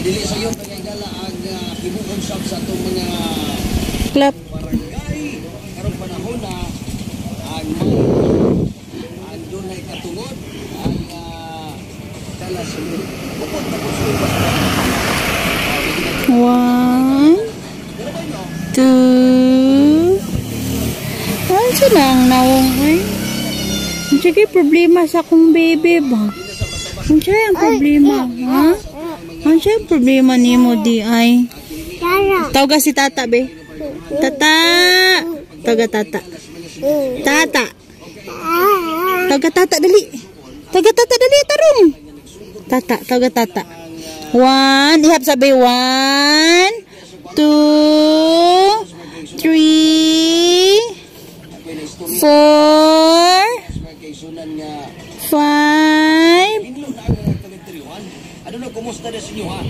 dili sa iyo pagigala ang himuon sa atong mga Clap. barangay karong panahon na ang dunay katungod ang dala sa bukod na One, two. Ano siya lang nawong ay? Sige, problema sa akong baby ba? Ano siya yung problema, ha? Ano siya yung problema ni mo di ay? Tawag si tata, be. Tata. Tawag tata. Tata. Tawag tata, dali. Tawag tata, dali, tarong. Tata, tawag tata. One, ihap sabi. 1, 2, 3, 4, 5. Ano na kumusta na sa inyo ha?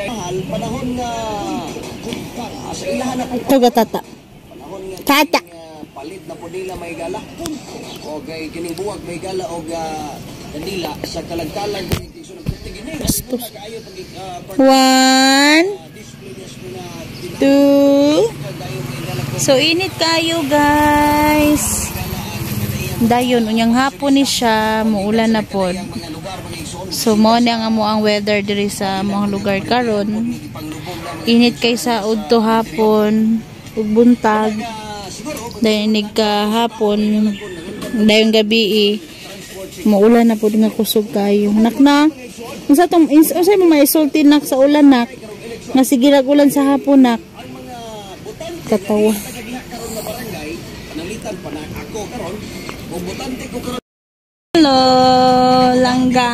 Mahal panahon nga sa ilahan na po. Tawag tata. Panahon nga Tata. palit na po nila may gala. O kay kining buwag may gala o kanila sa kalagkalag Bastos. 1, 2. So init kayo guys. Dayon unyang hapon ni siya, muulan na pod. So mo na nga mo ang weather diri sa mga lugar karon. Init kay sa udto hapon ug buntag. Dayon nigka hapon, dayon gabi muulan na pod nga kusog kayo. Nak na. Unsa tong unsay mo maisulti nak sa ulan nak? Nga sige ulan sa hapon nak. Katawa. Hello, langga.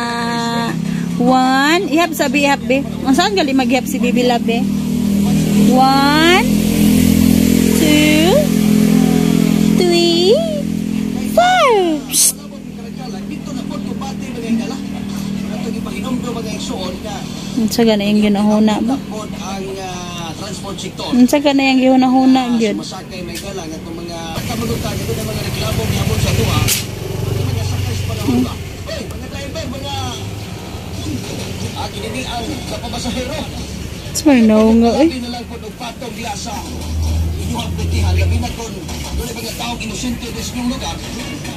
1, ihap sabi ihap be. Saan gali maghihap si Bibi Love be? 1, 2, 3, 4. Unsa gana yung ginahuna ba? Unsa gana yung ginahuna gyud? Masakay may gala nga itong mga kamagutag ito na mga reklamo gihapon sa duha. Mga sakay sa panahon ba? Hey, mga driver, mga kininian sa pabasahero. Sorry no nga eh. Labi na lang po ng patong lasa. Inyong pagtihan, labi na kung doon ay mga taong inosente sa inyong lugar.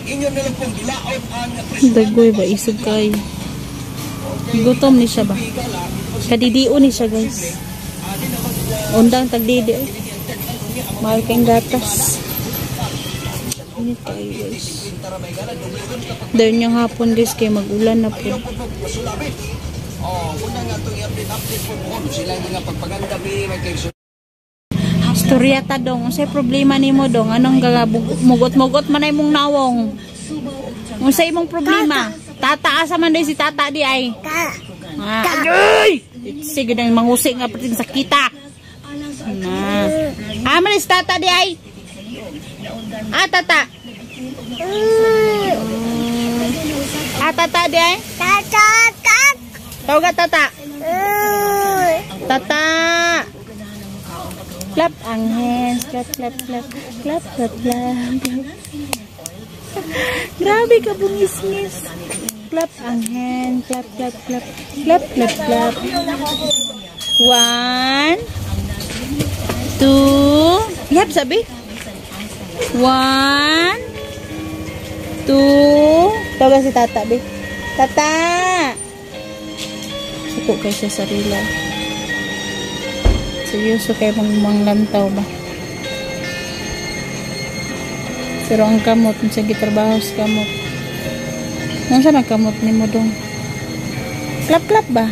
Inyo na lang pong bilaot ang presidente. Dagoy ba isog kay. Gutom ni siya ba? Kadidio ni siya guys. Undang tagdidi eh. Mahal kayong gatas. Init kayo guys. Dahil yung hapon guys kay magulan na po. Storyata dong. Unsay problema ni mo dong? Anong mugot-mugot man ay mong nawong? Unsay imong problema? Tata asa man din si tata di ay. Ay! Sige nang mangusik nga pati sa kita. Aman si tata di ay. Tata. Tata di ay. Tata. Tawag tata. Tata. Clap ang hands. Clap, clap, clap. Clap, clap, clap. Grabe ka bungis-ngis. Clap ang hand. Clap, clap, clap. Clap, clap, clap. 1, 2. Yap, sabi. 1, 2. Tawag si tata, be. Tata. Suko kayo sa sarila. Seryoso kayo manglantaw ba? Pero ang kamot, sa gitrabaho sa kamot. Nang saan ang kamot ni mo dong? Klap-klap ba?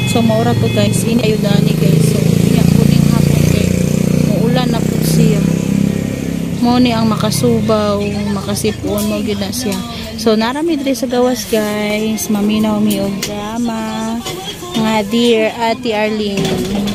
So, maura to guys. Ini ayo dani guys. So, iya po ning hapon kay muulan na po siya. Mo ni ang makasubaw, makasipon mo gyud na siya. So, narami diri sa gawas guys. Maminaw mi og drama. Nga dear Ate Arlene.